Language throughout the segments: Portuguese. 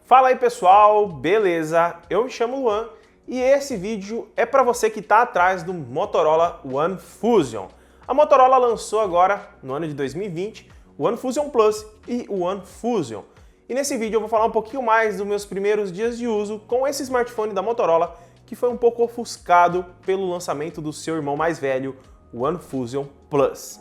Fala aí pessoal, beleza? Eu me chamo Luan e esse vídeo é para você que está atrás do Motorola One Fusion. A Motorola lançou agora, no ano de 2020, o One Fusion Plus e o One Fusion. E nesse vídeo eu vou falar um pouquinho mais dos meus primeiros dias de uso com esse smartphone da Motorola, que foi um pouco ofuscado pelo lançamento do seu irmão mais velho, o One Fusion Plus.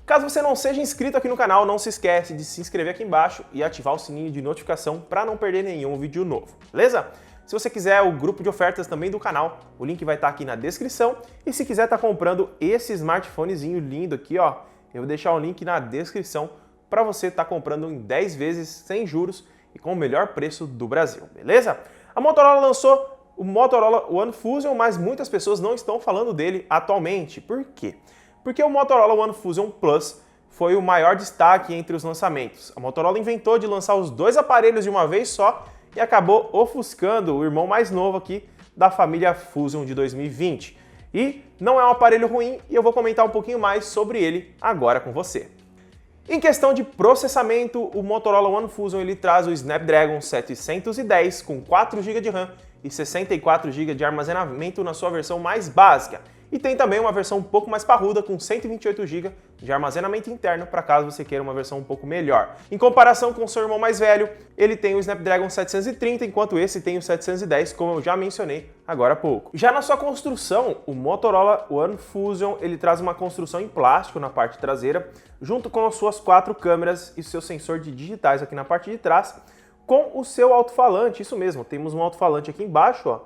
Caso você não seja inscrito aqui no canal, não se esquece de se inscrever aqui embaixo e ativar o sininho de notificação para não perder nenhum vídeo novo, beleza? Se você quiser o grupo de ofertas também do canal, o link vai estar aqui na descrição. E se quiser estar comprando esse smartphonezinho lindo aqui, ó, eu vou deixar o link na descrição para você estar comprando em 10 vezes sem juros e com o melhor preço do Brasil, beleza? A Motorola lançou o Motorola One Fusion, mas muitas pessoas não estão falando dele atualmente. Por quê? Porque o Motorola One Fusion Plus foi o maior destaque entre os lançamentos. A Motorola inventou de lançar os dois aparelhos de uma vez só e acabou ofuscando o irmão mais novo aqui da família Fusion de 2020. E não é um aparelho ruim e eu vou comentar um pouquinho mais sobre ele agora com você. Em questão de processamento, o Motorola One Fusion ele traz o Snapdragon 710 com 4 GB de RAM e 64 GB de armazenamento na sua versão mais básica. E tem também uma versão um pouco mais parruda com 128 GB de armazenamento interno para caso você queira uma versão um pouco melhor. Em comparação com o seu irmão mais velho, ele tem o Snapdragon 730, enquanto esse tem o 710, como eu já mencionei agora há pouco. Já na sua construção, o Motorola One Fusion ele traz uma construção em plástico na parte traseira, junto com as suas 4 câmeras e seu sensor de digitais aqui na parte de trás, com o seu alto-falante, isso mesmo, temos um alto-falante aqui embaixo, ó,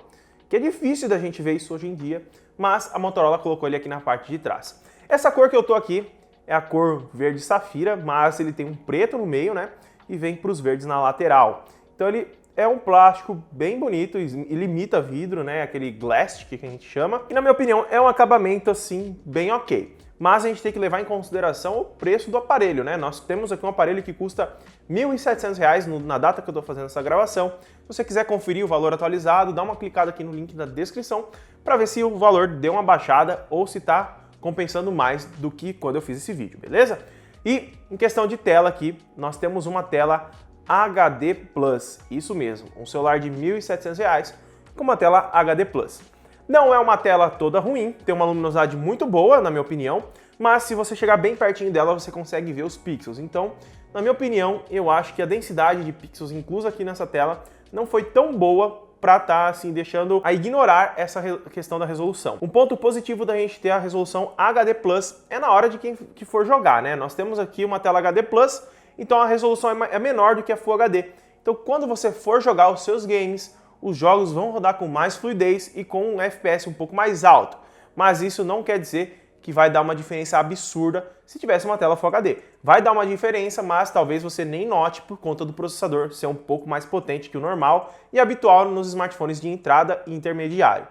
que é difícil da gente ver isso hoje em dia, mas a Motorola colocou ele aqui na parte de trás. Essa cor que eu tô aqui é a cor verde safira, mas ele tem um preto no meio, né? E vem para os verdes na lateral. Então ele é um plástico bem bonito, ele imita vidro, né? Aquele glass que a gente chama. E na minha opinião é um acabamento assim bem ok. Mas a gente tem que levar em consideração o preço do aparelho, né? Nós temos aqui um aparelho que custa R$ 1.700 na data que eu estou fazendo essa gravação. Se você quiser conferir o valor atualizado, dá uma clicada aqui no link da descrição para ver se o valor deu uma baixada ou se está compensando mais do que quando eu fiz esse vídeo, beleza? E em questão de tela aqui, nós temos uma tela HD Plus, isso mesmo, um celular de R$ 1.700 com uma tela HD Plus. Não é uma tela toda ruim, tem uma luminosidade muito boa, na minha opinião, mas se você chegar bem pertinho dela, você consegue ver os pixels. Então, na minha opinião, eu acho que a densidade de pixels inclusa aqui nessa tela não foi tão boa para estar assim deixando a ignorar essa questão da resolução. Um ponto positivo da gente ter a resolução HD Plus é na hora de quem que for jogar, né? Nós temos aqui uma tela HD Plus, então a resolução é menor do que a Full HD. Então, quando você for jogar os seus games, os jogos vão rodar com mais fluidez e com um FPS um pouco mais alto. Mas isso não quer dizer que vai dar uma diferença absurda se tivesse uma tela Full HD. Vai dar uma diferença, mas talvez você nem note por conta do processador ser um pouco mais potente que o normal e habitual nos smartphones de entrada e intermediário.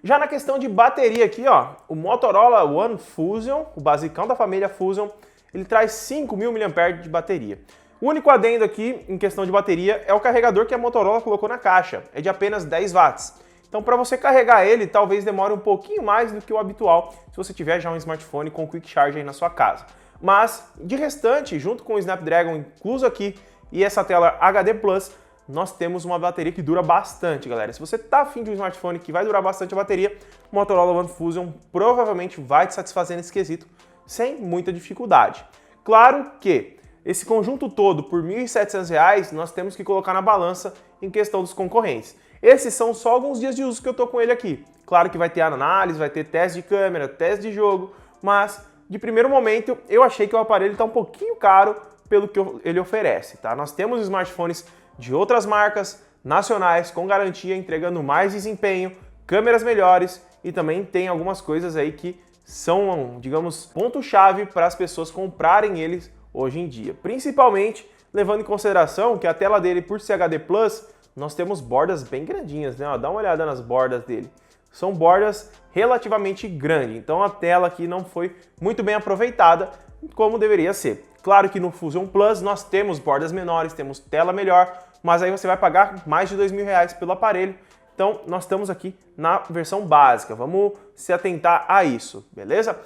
Já na questão de bateria aqui, ó, o Motorola One Fusion, o basicão da família Fusion, ele traz 5.000 mAh de bateria. O único adendo aqui em questão de bateria é o carregador que a Motorola colocou na caixa, é de apenas 10 watts. Então para você carregar ele, talvez demore um pouquinho mais do que o habitual se você tiver já um smartphone com Quick Charge aí na sua casa. Mas de restante, junto com o Snapdragon incluso aqui e essa tela HD Plus, nós temos uma bateria que dura bastante, galera. Se você tá afim de um smartphone que vai durar bastante a bateria, o Motorola One Fusion provavelmente vai te satisfazer nesse quesito sem muita dificuldade. Claro que esse conjunto todo por R$ 1.700 nós temos que colocar na balança em questão dos concorrentes. Esses são só alguns dias de uso que eu tô com ele aqui. Claro que vai ter análise, vai ter teste de câmera, teste de jogo, mas de primeiro momento eu achei que o aparelho está um pouquinho caro pelo que ele oferece, tá? Nós temos smartphones de outras marcas nacionais com garantia entregando mais desempenho, câmeras melhores e também tem algumas coisas aí que são, digamos, ponto-chave para as pessoas comprarem eles hoje em dia. Principalmente levando em consideração que a tela dele, por ser HD Plus, nós temos bordas bem grandinhas, né? Ó, dá uma olhada nas bordas dele. São bordas relativamente grandes, então a tela aqui não foi muito bem aproveitada como deveria ser. Claro que no Fusion Plus nós temos bordas menores, temos tela melhor, mas aí você vai pagar mais de R$ 2.000 pelo aparelho. Então nós estamos aqui na versão básica, vamos se atentar a isso, beleza?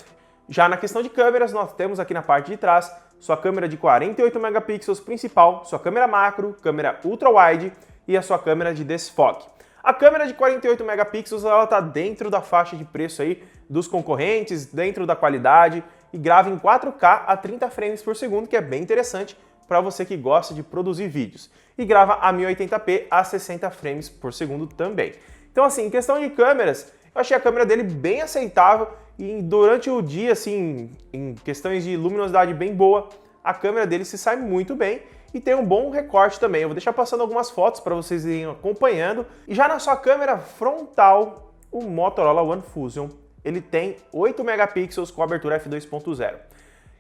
Já na questão de câmeras, nós temos aqui na parte de trás sua câmera de 48 megapixels principal, sua câmera macro, câmera ultra-wide e a sua câmera de desfoque. A câmera de 48 megapixels ela está dentro da faixa de preço aí dos concorrentes, dentro da qualidade e grava em 4K a 30 frames por segundo, que é bem interessante para você que gosta de produzir vídeos. E grava a 1080p a 60 frames por segundo também. Então assim, em questão de câmeras, eu achei a câmera dele bem aceitável e durante o dia, assim, em questões de luminosidade bem boa, a câmera dele se sai muito bem e tem um bom recorte também. Eu vou deixar passando algumas fotos para vocês irem acompanhando. E já na sua câmera frontal, o Motorola One Fusion, ele tem 8 megapixels com abertura f2.0.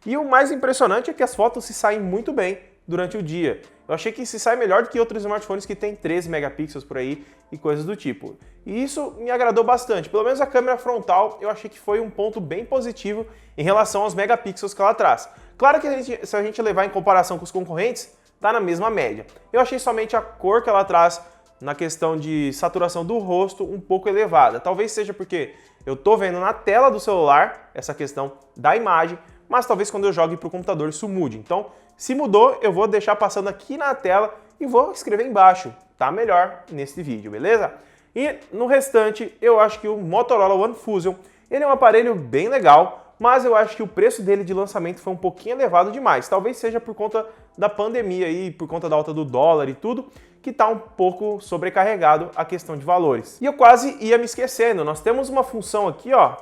E o mais impressionante é que as fotos se saem muito bem durante o dia. Eu achei que se sai melhor do que outros smartphones que tem 13 megapixels por aí e coisas do tipo. E isso me agradou bastante. Pelo menos a câmera frontal eu achei que foi um ponto bem positivo em relação aos megapixels que ela traz. Claro que se a gente levar em comparação com os concorrentes, tá na mesma média. Eu achei somente a cor que ela traz na questão de saturação do rosto um pouco elevada. Talvez seja porque eu tô vendo na tela do celular essa questão da imagem, mas talvez quando eu jogue para o computador isso mude. Então, se mudou, eu vou deixar passando aqui na tela e vou escrever embaixo, tá melhor nesse vídeo, beleza? E no restante, eu acho que o Motorola One Fusion, ele é um aparelho bem legal, mas eu acho que o preço dele de lançamento foi um pouquinho elevado demais. Talvez seja por conta da pandemia e por conta da alta do dólar e tudo, que tá um pouco sobrecarregado a questão de valores. E eu quase ia me esquecendo, nós temos uma função aqui, ó,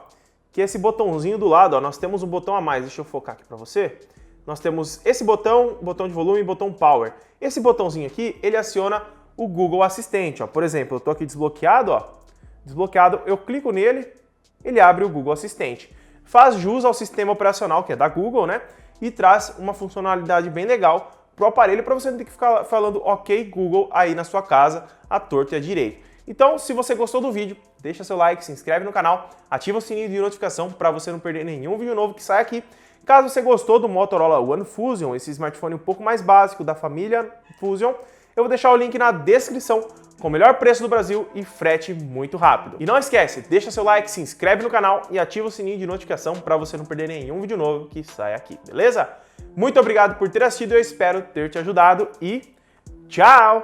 que é esse botãozinho do lado, ó, nós temos um botão a mais, deixa eu focar aqui para você. Nós temos esse botão, botão de volume e botão power. Esse botãozinho aqui, ele aciona o Google Assistente, ó. Por exemplo, eu tô aqui desbloqueado, ó. Desbloqueado, eu clico nele, ele abre o Google Assistente. Faz jus ao sistema operacional, que é da Google, né? E traz uma funcionalidade bem legal pro aparelho para você não ter que ficar falando OK Google aí na sua casa, à torta e à direita. Então, se você gostou do vídeo, deixa seu like, se inscreve no canal, ativa o sininho de notificação para você não perder nenhum vídeo novo que sai aqui. Caso você gostou do Motorola One Fusion, esse smartphone um pouco mais básico da família Fusion, eu vou deixar o link na descrição com o melhor preço do Brasil e frete muito rápido. E não esquece, deixa seu like, se inscreve no canal e ativa o sininho de notificação para você não perder nenhum vídeo novo que sai aqui, beleza? Muito obrigado por ter assistido, eu espero ter te ajudado e tchau!